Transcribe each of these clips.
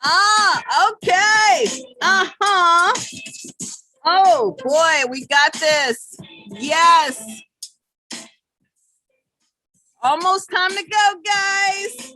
Ah, okay. Uh-huh. Oh boy, we got this. Yes. Almost time to go, guys.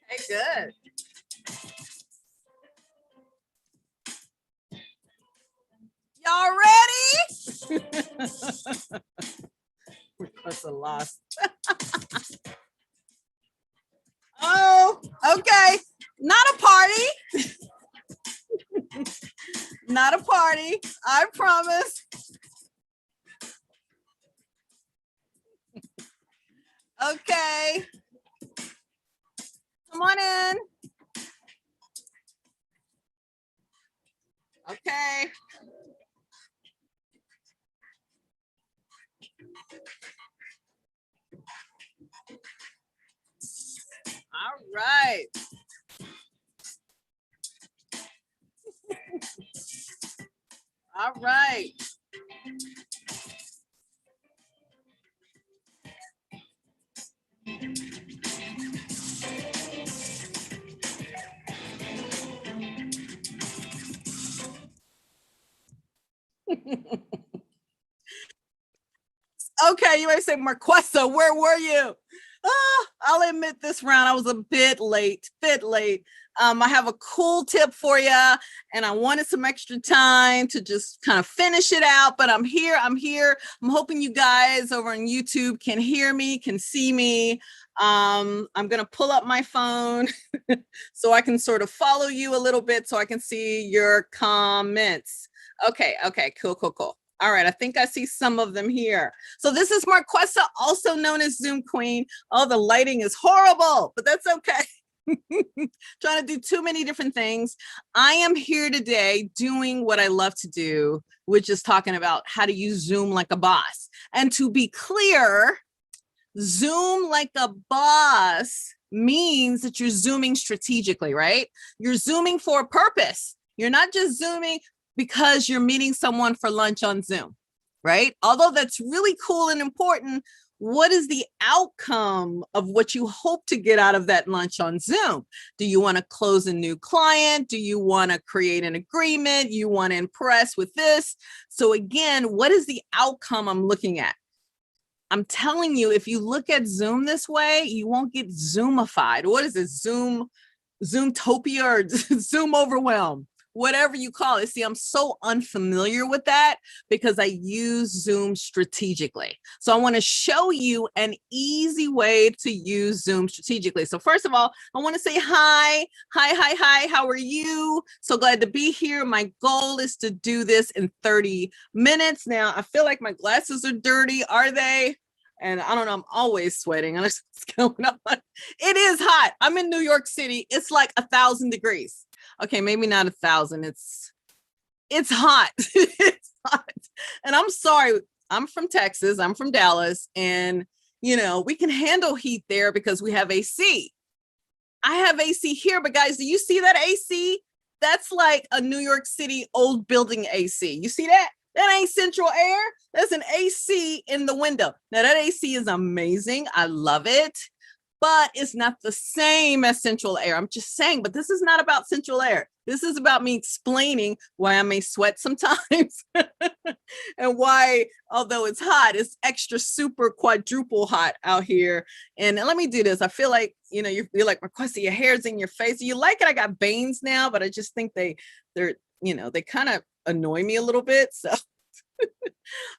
Okay, good. Y'all ready? That's a loss. Oh, okay. Not a party. Not a party. I promise. Okay. Come on in. Okay. All right. All right. Okay, you may say, Marquesa, where were you? I'll admit this round I was a bit late. I have a cool tip for you, and I wanted some extra time to just kind of finish it out, but I'm here. I'm hoping you guys over on YouTube can hear me, can see me. I'm going to pull up my phone so I can sort of follow you a little bit so I can see your comments. Okay, cool. All right, I think I see some of them here. So this is Marquesa, also known as Zoom Queen. Oh, the lighting is horrible, but that's okay. Trying to do too many different things. I am here today doing what I love to do, which is talking about how to use Zoom like a boss. And to be clear, Zoom like a boss means that you're Zooming strategically, right? You're Zooming for a purpose. You're not just Zooming because you're meeting someone for lunch on Zoom, right? Although that's really cool and important, what is the outcome of what you hope to get out of that lunch on Zoom? Do you want to close a new client? Do you want to create an agreement? You want to impress with this? So again, what is the outcome I'm looking at? I'm telling you, if you look at Zoom this way, you won't get Zoomified. What is it? Zoomtopia or Zoom overwhelm, whatever you call it. See, I'm so unfamiliar with that because I use Zoom strategically. So I want to show you an easy way to use Zoom strategically. So first of all, I want to say hi. How are you? So glad to be here. My goal is to do this in 30 minutes. Now, I feel like my glasses are dirty. Are they? And I don't know, I'm always sweating. What's going on? It is hot. I'm in New York City. It's like 1,000 degrees. Okay, maybe not 1,000. It's hot. It's hot. And I'm sorry. I'm from Texas. I'm from Dallas. And, we can handle heat there because we have AC. I have AC here, but guys, do you see that AC? That's like a New York City old building AC. You see that? That ain't central air. There's an AC in the window. Now that AC is amazing. I love it, but it's not the same as central air. I'm just saying, but this is not about central air. This is about me explaining why I may sweat sometimes and why, although it's hot, it's extra super quadruple hot out here. And let me do this. I feel like, you feel like, Marquesa, your hair's in your face. You like it? I got bangs now, but I just think they're, they kind of annoy me a little bit. So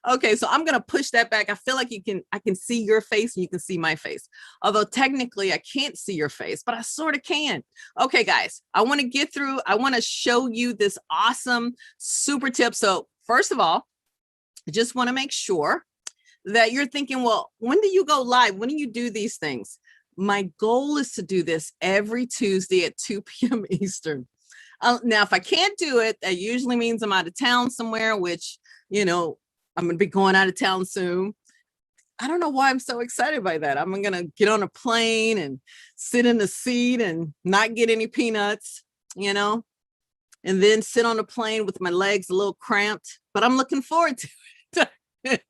okay, so I'm gonna push that back. I feel like I can see your face and you can see my face. Although technically I can't see your face, but I sort of can. Okay, guys, I want to show you this awesome super tip. So first of all, I just want to make sure that you're thinking, well, when do you go live? When do you do these things? My goal is to do this every Tuesday at 2 p.m. Eastern. Now, if I can't do it, that usually means I'm out of town somewhere, which, I'm going to be going out of town soon. I don't know why I'm so excited by that. I'm going to get on a plane and sit in the seat and not get any peanuts, and then sit on a plane with my legs a little cramped, but I'm looking forward to it.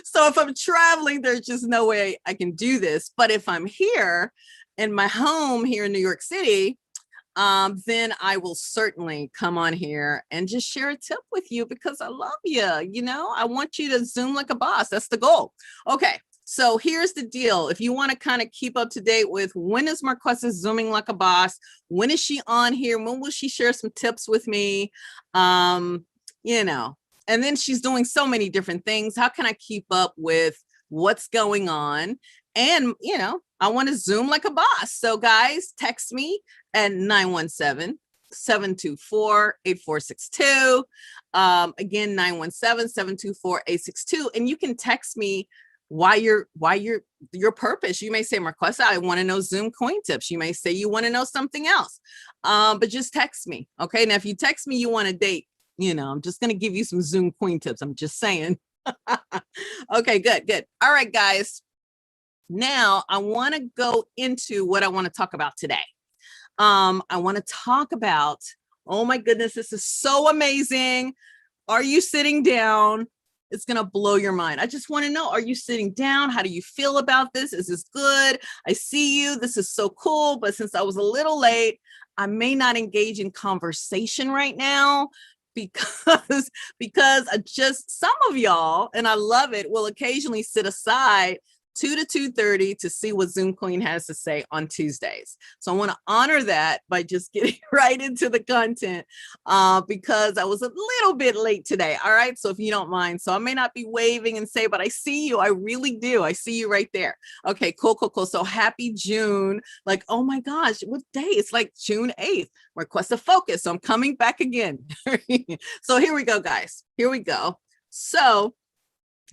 So if I'm traveling, there's just no way I can do this. But if I'm here in my home here in New York City, then I will certainly come on here and just share a tip with you because I love you. I want you to Zoom like a boss. That's the goal. Okay. So here's the deal. If you want to kind of keep up to date with when is Marquesa Zooming like a boss, when is she on here? When will she share some tips with me? And then she's doing so many different things. How can I keep up with what's going on? And, I want to Zoom like a boss. So guys, text me at 917-724-8462. Again, 917-724-862. And you can text me why your purpose. You may say, Marquesa, I want to know Zoom coin tips. You may say you want to know something else. But just text me. Okay. Now, if you text me, you want a date, I'm just going to give you some Zoom coin tips. I'm just saying. Okay, good. All right, guys. Now I want to go into what I want to talk about today. I want to talk about, oh my goodness, this is so amazing. Are you sitting down? It's going to blow your mind. I just want to know, are you sitting down? How do you feel about this? Is this good? I see you. This is so cool. But since I was a little late, I may not engage in conversation right now because I just, some of y'all, and I love it, will occasionally sit aside 2 to 2:30 to see what Zoom Queen has to say on Tuesdays. So I want to honor that by just getting right into the content because I was a little bit late today. All right. So if you don't mind, so I may not be waving and say, but I see you. I really do. I see you right there. Okay, cool. So happy June. Like, oh my gosh, what day? It's like June 8th. Marquesa Focus. So I'm coming back again. So here we go, guys. Here we go. So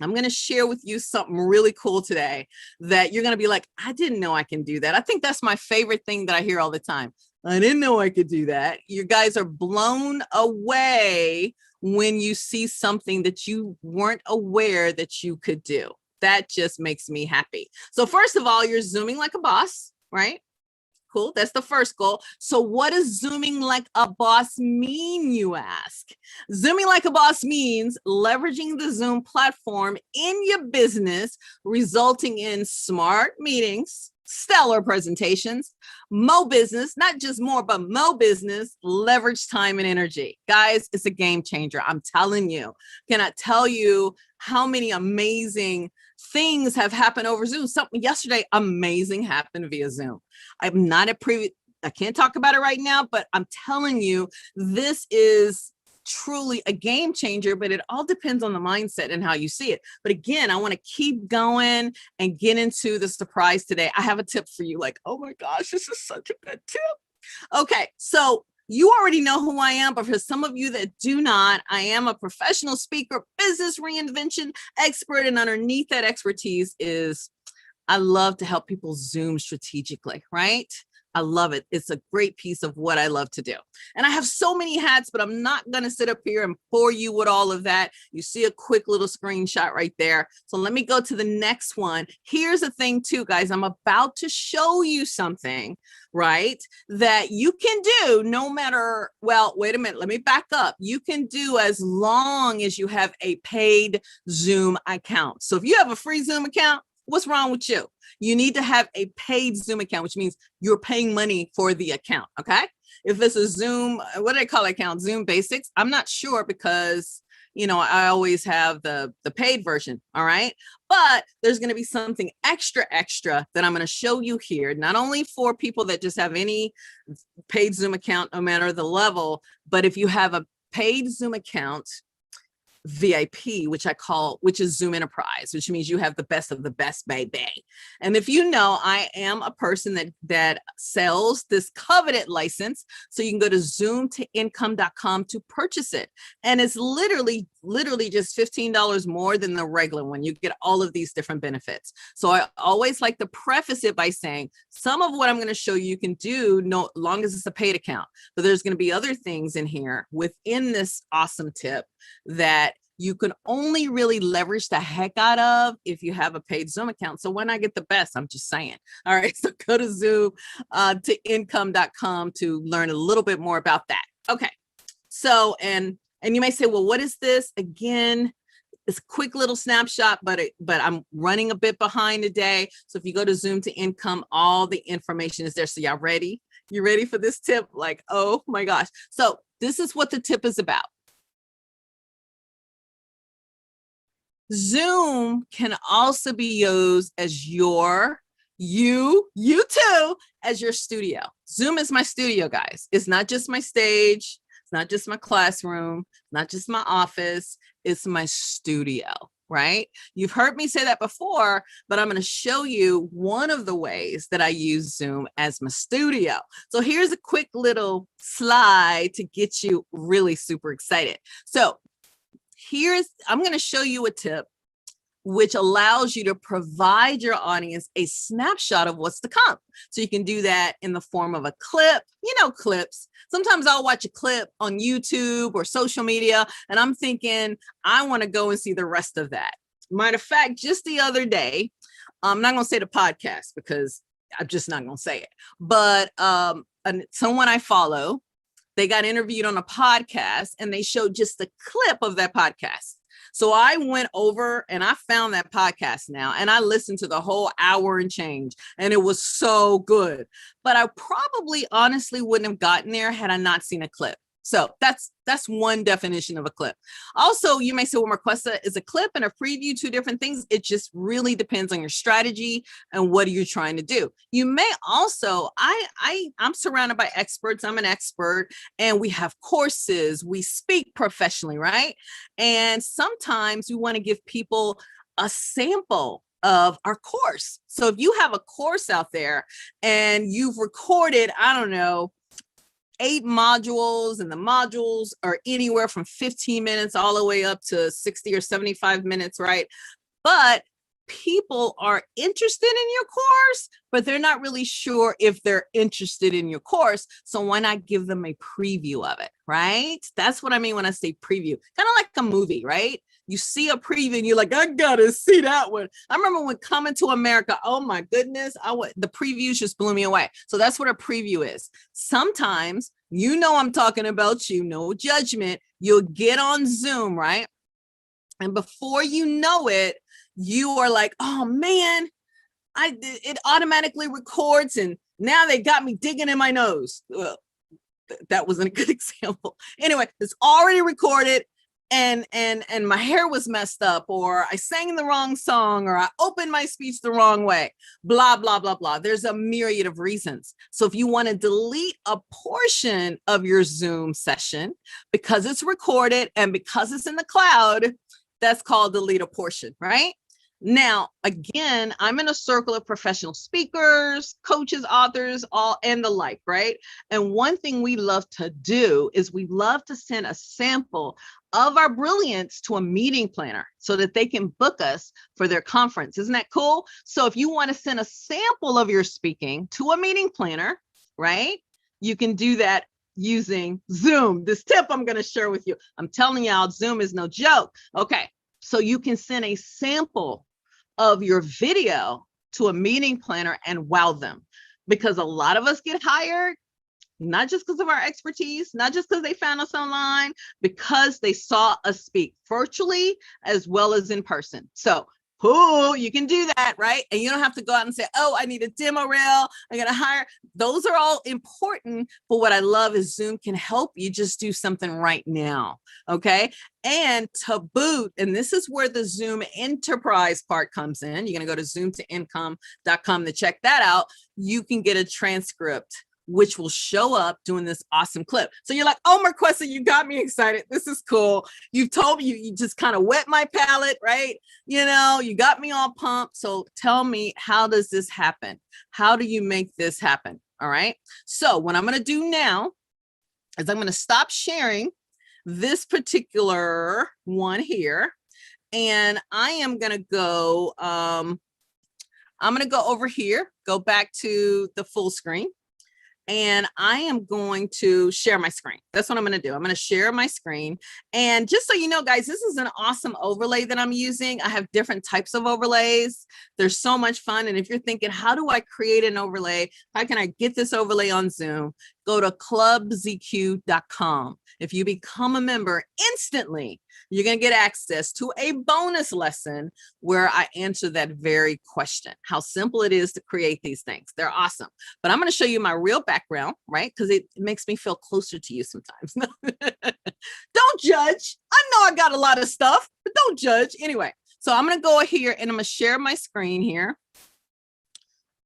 I'm going to share with you something really cool today that you're going to be like, I didn't know I can do that. I think that's my favorite thing that I hear all the time. I didn't know I could do that. You guys are blown away when you see something that you weren't aware that you could do. That just makes me happy. So first of all, you're Zooming like a boss, right? Cool. That's the first goal. So what does Zooming like a boss mean, you ask? Zooming like a boss means leveraging the Zoom platform in your business, resulting in smart meetings, stellar presentations, mo business, not just more, but mo business, leverage time and energy. Guys, it's a game changer. I'm telling you. Can I tell you how many amazing things have happened over Zoom? Something yesterday amazing happened via Zoom. I'm not I can't talk about it right now, but I'm telling you, this is truly a game changer, but it all depends on the mindset and how you see it. But again, I want to keep going and get into the surprise today. I have a tip for you. Like, oh my gosh, this is such a good tip. Okay, so you already know who I am, but for some of you that do not, I am a professional speaker, business reinvention expert, and underneath that expertise is I love to help people Zoom strategically, right? I love it. It's a great piece of what I love to do. And I have so many hats, but I'm not going to sit up here and bore you with all of that. You see a quick little screenshot right there. So let me go to the next one. Here's the thing too, guys. I'm about to show you something, right, that you can do no matter, well, wait a minute. Let me back up. You can do as long as you have a paid Zoom account. So if you have a free Zoom account, what's wrong with you? You need to have a paid Zoom account, which means you're paying money for the account, okay? If it's a Zoom, what do they call it account? Zoom Basics? I'm not sure because, you know, I always have the paid version, all right? But there's gonna be something extra that I'm gonna show you here, not only for people that just have any paid Zoom account, no matter the level, but if you have a paid Zoom account, VIP, which is Zoom Enterprise, which means you have the best of the best, baby. And if you know, I am a person that sells this coveted license. So you can go to zoomtoincome.com to purchase it. And it's literally just $15 more than the regular one. You get all of these different benefits. So I always like to preface it by saying some of what I'm going to show you can do no long as it's a paid account, but there's going to be other things in here within this awesome tip that you can only really leverage the heck out of if you have a paid Zoom account. So when I get the best, I'm just saying. All right, so go to Zoom to income.com to learn a little bit more about that. Okay, so and you may say, well, what is this? Again, it's a quick little snapshot, but I'm running a bit behind today. So if you go to Zoom to Income, all the information is there. So y'all ready? You ready for this tip? Like, oh my gosh. So this is what the tip is about. Zoom can also be used as you too, as your studio. Zoom is my studio, guys. It's not just my stage. It's not just my classroom, not just my office. It's my studio, right? You've heard me say that before, but I'm going to show you one of the ways that I use Zoom as my studio. So here's a quick little slide to get you really super excited. So I'm going to show you a tip which allows you to provide your audience a snapshot of what's to come. So you can do that in the form of a clip, clips. Sometimes I'll watch a clip on YouTube or social media, and I'm thinking, I want to go and see the rest of that. Matter of fact, just the other day, I'm not going to say the podcast because I'm just not going to say it, but someone I follow, they got interviewed on a podcast and they showed just a clip of that podcast. So I went over and I found that podcast now and I listened to the whole hour and change, and it was so good. But I probably honestly wouldn't have gotten there had I not seen a clip. So that's one definition of a clip. Also, you may say, well, Marquesa, is a clip and a preview two different things? It just really depends on your strategy and what are you trying to do. You may also, I'm surrounded by experts. I'm an expert and we have courses. We speak professionally, right? And sometimes we want to give people a sample of our course. So if you have a course out there and you've recorded, I don't know, 8 modules, and the modules are anywhere from 15 minutes all the way up to 60 or 75 minutes, right? But people are interested in your course, but they're not really sure if they're interested in your course. So why not give them a preview of it, right? That's what I mean when I say preview. Kind of like a movie, right? You see a preview and you're like, I gotta see that one. I remember when Coming to America, oh my goodness, the previews just blew me away. So that's what a preview is. Sometimes, I'm talking about you, no judgment. You'll get on Zoom, right? And before you know it, you are like, oh man, it automatically records and now they got me digging in my nose. Well, that wasn't a good example. Anyway, it's already recorded. And my hair was messed up, or I sang the wrong song, or I opened my speech the wrong way, blah, blah, blah, blah. There's a myriad of reasons. So if you want to delete a portion of your Zoom session because it's recorded and because it's in the cloud, that's called delete a portion, right? Now, again, I'm in a circle of professional speakers, coaches, authors, all and the like, right? And one thing we love to do is we love to send a sample of our brilliance to a meeting planner so that they can book us for their conference. Isn't that cool? So if you want to send a sample of your speaking to a meeting planner, right? You can do that using Zoom. This tip I'm going to share with you. I'm telling y'all, Zoom is no joke. Okay, so you can send a sample of your video to a meeting planner and wow them, because a lot of us get hired not just because of our expertise, not just because they found us online, because they saw us speak virtually as well as in person. So you can do that, right? And you don't have to go out and say, oh, I need a demo reel, I'm going to hire. Those are all important. But what I love is Zoom can help you just do something right now. Okay. And to boot, and this is where the Zoom enterprise part comes in. You're going to go to zoomtoincome.com to check that out. You can get a transcript which will show up doing this awesome clip. So you're like, oh, Marquessa, you got me excited. This is cool. You told me, you just kind of wet my palate, right? You know, you got me all pumped. So tell me, how does this happen? How do you make this happen? All right. So what I'm going to do now is I'm going to stop sharing this particular one here. And I am going to go, I'm going to go over here, go back to the full screen. And I am going to share my screen. That's what I'm going to do. I'm going to share my screen. And just so you know, guys, this is an awesome overlay that I'm using. I have different types of overlays. They're so much fun. And if you're thinking, how do I create an overlay? How can I get this overlay on Zoom? Go to clubzq.com. If you become a member instantly, you're going to get access to a bonus lesson where I answer that very question, how simple it is to create these things. They're awesome. But I'm going to show you my real background, right? Because it makes me feel closer to you sometimes. Don't judge. I know I got a lot of stuff, but don't judge. Anyway, so I'm going to go here and I'm going to share my screen here.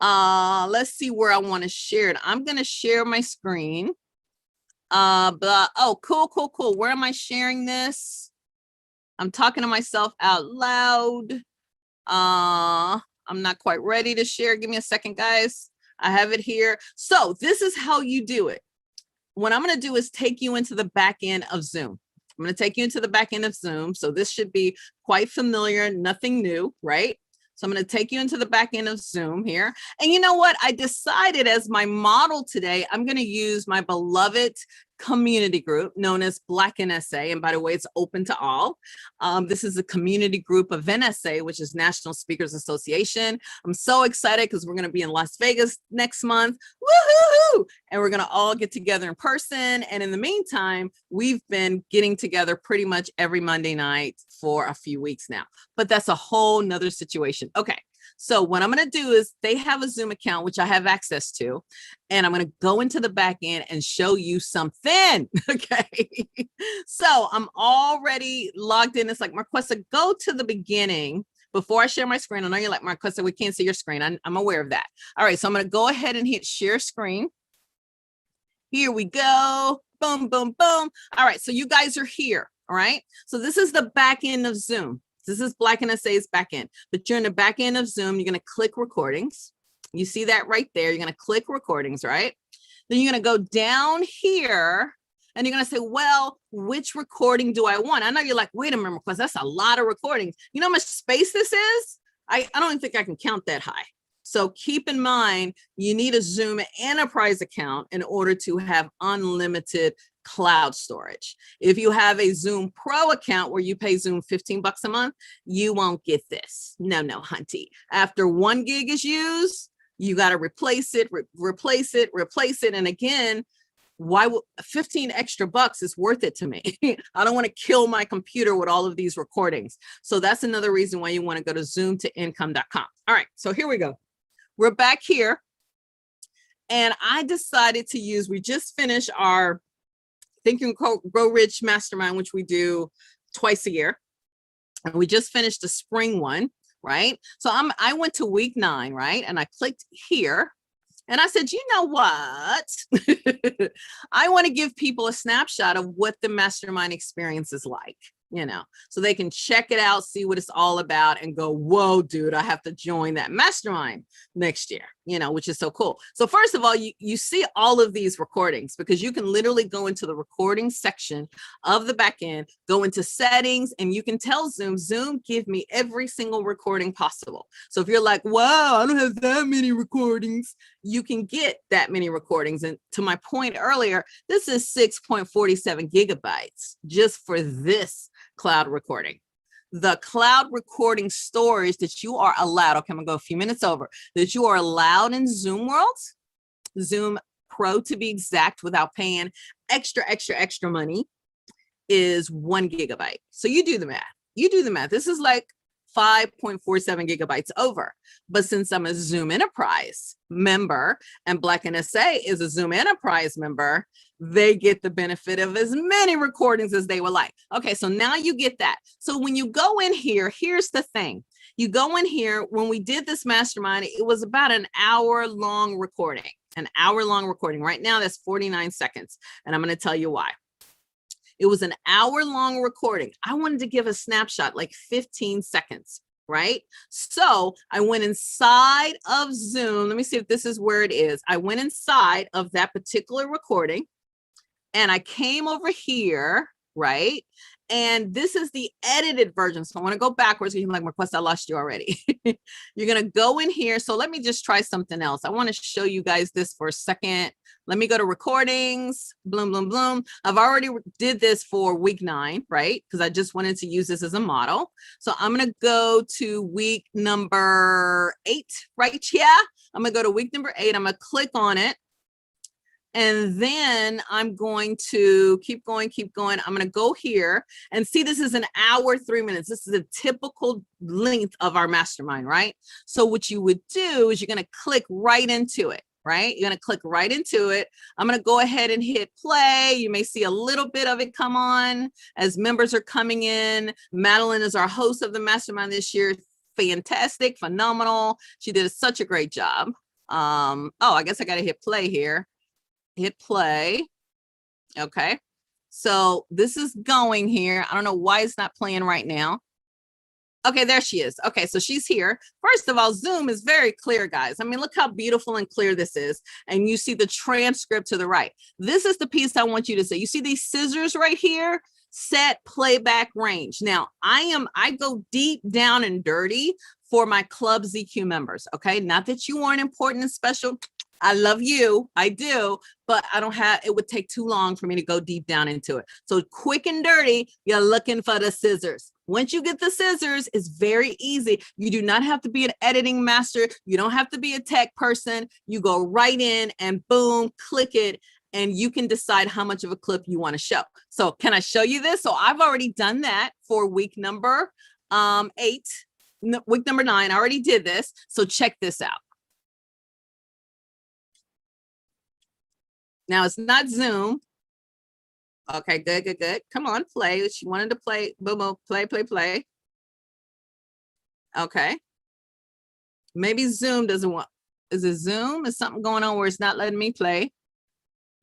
Let's see where I want to share it. I'm going to share my screen. Oh, cool. Where am I sharing this? I'm talking to myself out loud. I'm not quite ready to share. Give me a second, guys. I have it here. So this is how you do it. What I'm going to do is take you into the back end of Zoom. I'm going to take you into the back end of Zoom. So this should be quite familiar, nothing new, right? So I'm going to take you into the back end of Zoom here. And you know what? I decided as my model today, I'm going to use my beloved community group known as Black NSA. And by the way, it's open to all. This is a community group of NSA, which is National Speakers Association. I'm so excited because we're going to be in Las Vegas next month. Woohoo! And we're going to all get together in person. And in the meantime, we've been getting together pretty much every Monday night for a few weeks now. But that's a whole nother situation. Okay. So what I'm going to do is they have a Zoom account, which I have access to, and I'm going to go into the back end and show you something. Okay. So I'm already logged in. It's like, Marquessa, go to the beginning before I share my screen. I know you're like, Marquessa, we can't see your screen. I'm aware of that. All right. So I'm going to go ahead and hit share screen. Here we go. Boom, boom, boom. All right. So you guys are here. All right. So this is the back end of Zoom. This is Black NSA's back end, but you're in the back end of Zoom. You're going to click recordings. You see that right there. You're going to click recordings, right? Then you're going to go down here and you're going to say, well, which recording do I want? I know you're like, wait a minute, because that's a lot of recordings. You know how much space this is? I don't even think I can count that high. So keep in mind, you need a Zoom Enterprise account in order to have unlimited cloud storage. If you have a Zoom Pro account where you pay Zoom $15 a month, you won't get this. No, hunty. After 1 gig is used, you got to replace it. And again, why would 15 extra bucks is worth it to me? I don't want to kill my computer with all of these recordings. So that's another reason why you want to go to zoomtoincome.com. All right, so here we go. We're back here. And I decided to use, we just finished our Think and Grow Rich Mastermind, which we do twice a year. And we just finished the spring one, right? So I went to week 9, right? And I clicked here and I said, you know what? I want to give people a snapshot of what the mastermind experience is like. you know, so they can check it out, see what it's all about, and go, whoa, dude, I have to join that mastermind next year, you know, which is so cool. So first of all, you see all of these recordings because you can literally go into the recording section of the back end, go into settings, and you can tell Zoom, give me every single recording possible. So if you're like, wow, I don't have that many recordings, you can get that many recordings. And to my point earlier, this is 6.47 gigabytes just for this cloud recording. The cloud recording storage that you are allowed, okay, I'm gonna go a few minutes over, that you are allowed in Zoom World, Zoom Pro to be exact, without paying extra money, is 1 gigabyte. So you do the math. This is like 5.47 gigabytes over. But since I'm a Zoom Enterprise member and Black NSA is a Zoom Enterprise member, they get the benefit of as many recordings as they would like. Okay, so now you get that. So when you go in here, here's the thing. You go in here, when we did this mastermind, it was about an hour-long recording. Right now, that's 49 seconds. And I'm going to tell you why. It was an hour-long recording. I wanted to give a snapshot, like 15 seconds, right? So I went inside of Zoom. Let me see if this is where it is. I went inside of that particular recording and I came over here, right? And this is the edited version. So I want to go backwards. You're like, Marquessa, I lost you already. You're going to go in here. So let me just try something else. I want to show you guys this for a second. Let me go to recordings, bloom. I've already did this for week 9, right? Because I just wanted to use this as a model. So I'm going to go to week number 8 right here. I'm going to go to week number 8. I'm going to click on it. And then I'm going to keep going. I'm going to go here and see, this is an hour, 3 minutes. This is a typical length of our mastermind, right? So what you would do is you're going to click right into it, right? You're going to click right into it. I'm going to go ahead and hit play. You may see a little bit of it come on as members are coming in. Madeline is our host of the mastermind this year. Fantastic, phenomenal. She did such a great job. Oh, I guess I got to hit play here. Hit play. Okay, so this is going here. I don't know why it's not playing right now. Okay, there she is. Okay, so she's here. First of all, Zoom is very clear, guys. I mean, look how beautiful and clear this is. And you see the transcript to the right. This is the piece I want you to see. You see these scissors right here? Set playback range. Now, I go deep down and dirty for my Club ZQ members, okay? Not that you aren't important and special. I love you, I do, but I don't have, it would take too long for me to go deep down into it. So quick and dirty, you're looking for the scissors. Once you get the scissors, it's very easy. You do not have to be an editing master. You don't have to be a tech person. You go right in and boom, click it, and you can decide how much of a clip you want to show. So can I show you this? So I've already done that for week number 8, week number 9. I already did this. So check this out. Now it's not Zoom. Okay, good. Come on, play. She wanted to play. Boom, play. Okay. Maybe Zoom doesn't want. Is it Zoom? Is something going on where it's not letting me play?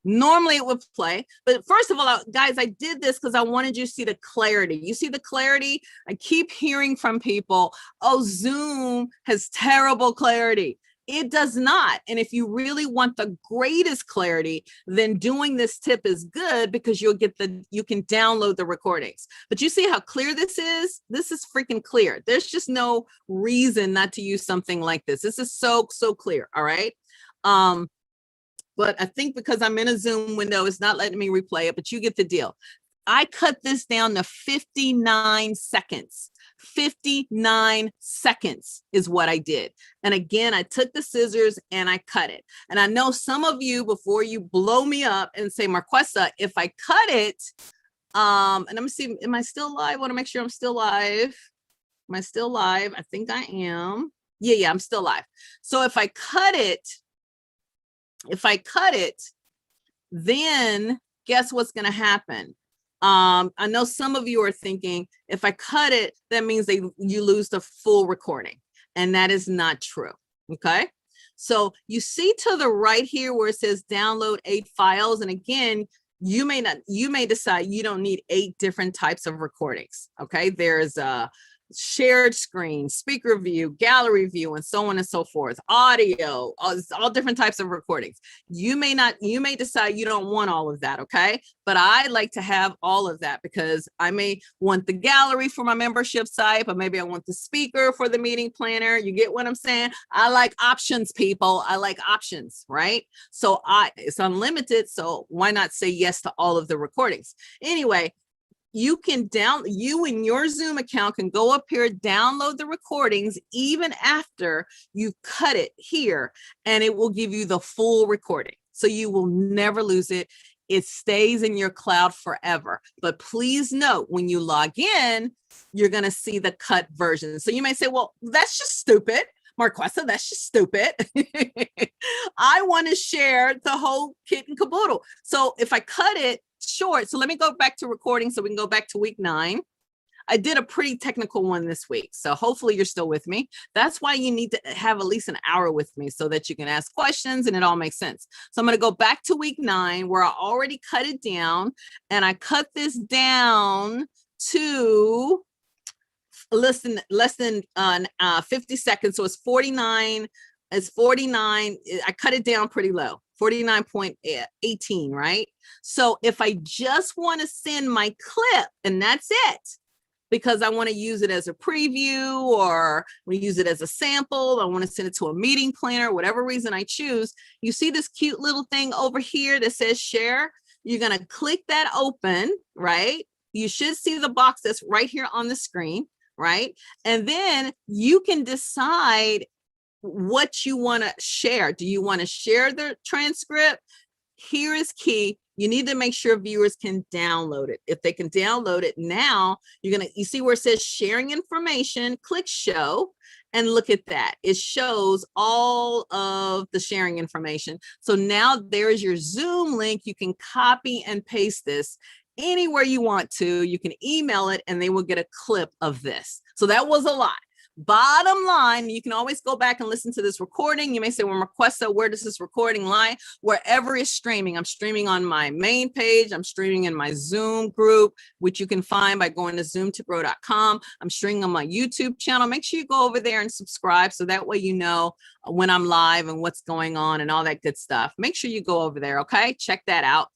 Normally it would play, but first of all, guys, I did this because I wanted you to see the clarity. You see the clarity? I keep hearing from people, oh, Zoom has terrible clarity. It does not. And if you really want the greatest clarity, then doing this tip is good because you can download the recordings. But you see how clear this is? This is freaking clear. There's just no reason not to use something like this. This is so clear. All right. But I think because I'm in a Zoom window, it's not letting me replay it, but you get the deal. I cut this down to 59 seconds. 59 seconds is what I did. And again, I took the scissors and I cut it. And I know some of you, before you blow me up and say, Marquessa, if I cut it, and I'm gonna see, am I still live? I want to make sure I'm still live. Am I still live? I think I am. Yeah, I'm still live. So if I cut it, then guess what's going to happen? I know some of you are thinking, if I cut it, that means you lose the full recording. And that is not true. Okay. So you see to the right here where it says download 8 files. And again, You may decide you don't need 8 different types of recordings. Okay. There's a shared screen, speaker view, gallery view, and so on and so forth, audio, all different types of recordings. You may decide you don't want all of that. Okay. But I like to have all of that because I may want the gallery for my membership site, but maybe I want the speaker for the meeting planner. You get what I'm saying? I like options, people. I like options, right? So it's unlimited. So why not say yes to all of the recordings? Anyway, you and your Zoom account can go up here, download the recordings even after you've cut it here, and it will give you the full recording. So you will never lose it. It stays in your cloud forever. But please note, when you log in, you're going to see the cut version. So you may say, well, that's just stupid. Marquesa, that's just stupid. I want to share the whole kit and caboodle. So if I cut it short, so let me go back to recording so we can go back to week 9. I did a pretty technical one this week, so hopefully you're still with me. That's why you need to have at least an hour with me so that you can ask questions and it all makes sense. So I'm going to go back to week 9 where I already cut it down, and I cut this down to less than 50 seconds. So it's 49. It's 49. I cut it down pretty low, 49.18, right? So if I just want to send my clip, and that's it, because I want to use it as a preview or we use it as a sample, I want to send it to a meeting planner, whatever reason I choose, you see this cute little thing over here that says share. You're going to click that open, right? You should see the box that's right here on the screen, right? And then you can decide what you want to share. Do you want to share the transcript? Here is key. You need to make sure viewers can download it. If they can download it now, you see where it says sharing information, click show, and look at that. It shows all of the sharing information. So now there's your Zoom link. You can copy and paste this anywhere you want to. You can email it and they will get a clip of this. So that was a lot. Bottom line, you can always go back and listen to this recording. You may say, well, Marquesa, where does this recording lie? Wherever it's streaming. I'm streaming on my main page. I'm streaming in my Zoom group, which you can find by going to zoomtogrow.com. I'm streaming on my YouTube channel. Make sure you go over there and subscribe so that way you know when I'm live and what's going on and all that good stuff. Make sure you go over there, okay? Check that out.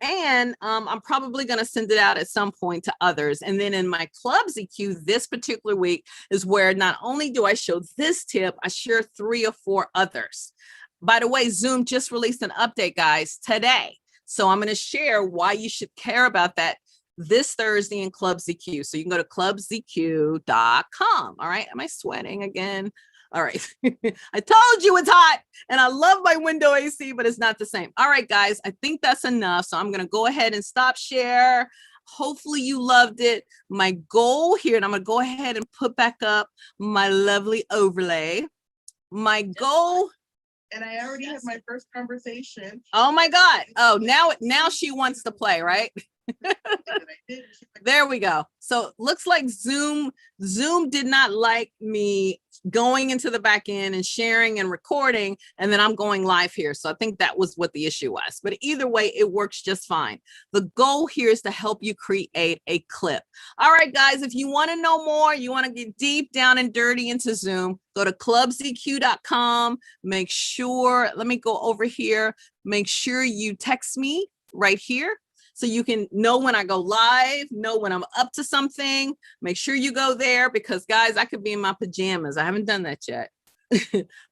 And I'm probably going to send it out at some point to others. And then in my Club ZQ this particular week is where not only do I show this tip, I share 3 or 4 others. By the way, Zoom just released an update, guys, today. So I'm going to share why you should care about that this Thursday in Club ZQ. So you can go to clubzq.com. All right. Am I sweating again? All right. I told you it's hot and I love my window AC, but it's not the same. All right, guys, I think that's enough. So I'm going to go ahead and stop share. Hopefully you loved it. My goal here, and I'm going to go ahead and put back up my lovely overlay. My goal. And I already have my first conversation. Oh my God. Oh, now she wants to play, right? There we go. So looks like Zoom did not like me going into the back end and sharing and recording, and then I'm going live here. So I think that was what the issue was. But either way, it works just fine. The goal here is to help you create a clip. All right, guys, if you want to know more, you want to get deep down and dirty into Zoom, go to clubzq.com. Make sure, let me go over here. Make sure you text me right here, so you can know when I go live, know when I'm up to something. Make sure you go there because, guys, I could be in my pajamas. I haven't done that yet,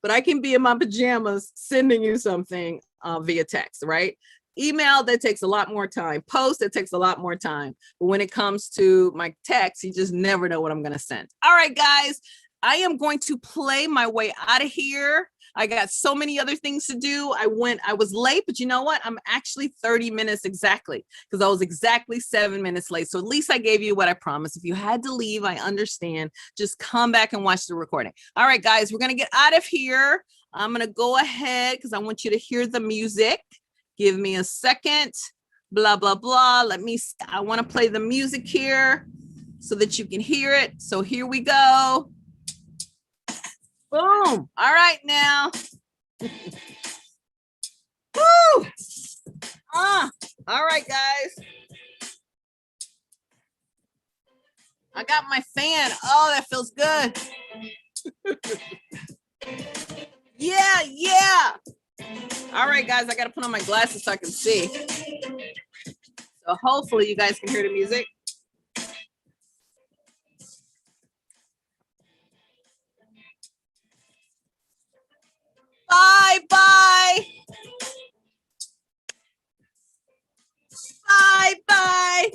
but I can be in my pajamas sending you something via text, right? Email, that takes a lot more time. Post, that takes a lot more time. But when it comes to my text, you just never know what I'm going to send. All right, guys, I am going to play my way out of here. I got so many other things to do. I was late, but you know what? I'm actually 30 minutes exactly because I was exactly 7 minutes late. So at least I gave you what I promised. If you had to leave, I understand. Just come back and watch the recording. All right, guys, we're going to get out of here. I'm going to go ahead because I want you to hear the music. Give me a second. Blah, blah, blah. I want to play the music here so that you can hear it. So here we go. Boom. All right now. Woo. All right, guys. I got my fan. Oh, that feels good. Yeah, yeah. All right, guys, I got to put on my glasses so I can see. So hopefully you guys can hear the music. Bye, bye. Bye, bye.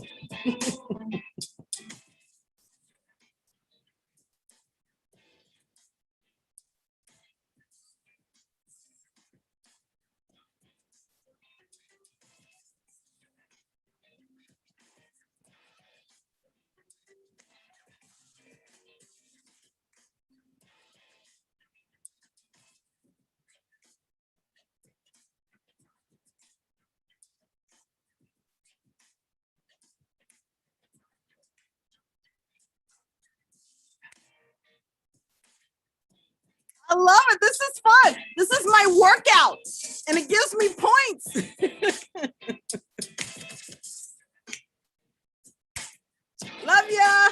I love it. This is fun. This is my workout and it gives me points. Love ya.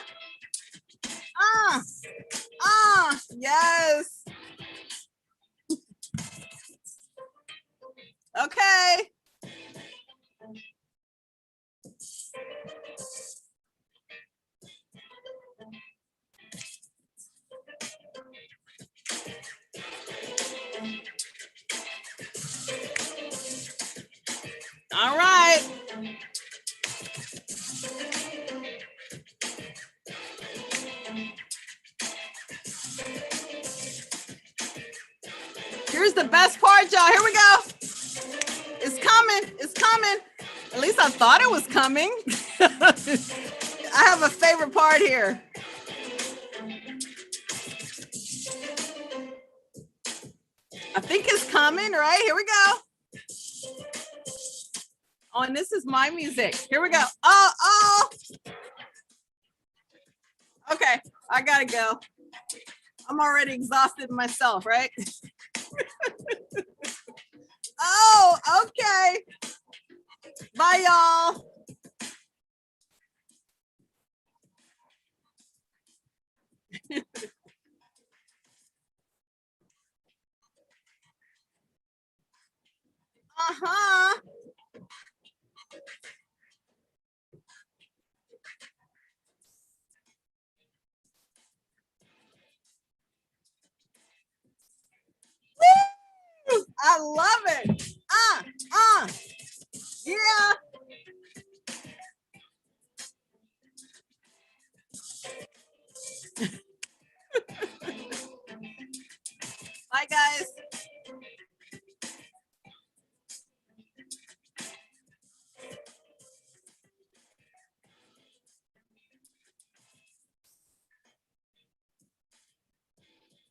Yes. Okay. All right. Here's the best part, y'all. Here we go. It's coming. It's coming. At least I thought it was coming. I have a favorite part here. I think it's coming, right? Here we go. Oh, and this is my music. Here we go. Oh, oh. Okay, I gotta go. I'm already exhausted myself, right? Oh, okay. Bye, y'all. Uh-huh. Woo! I love it. Yeah. Bye, guys.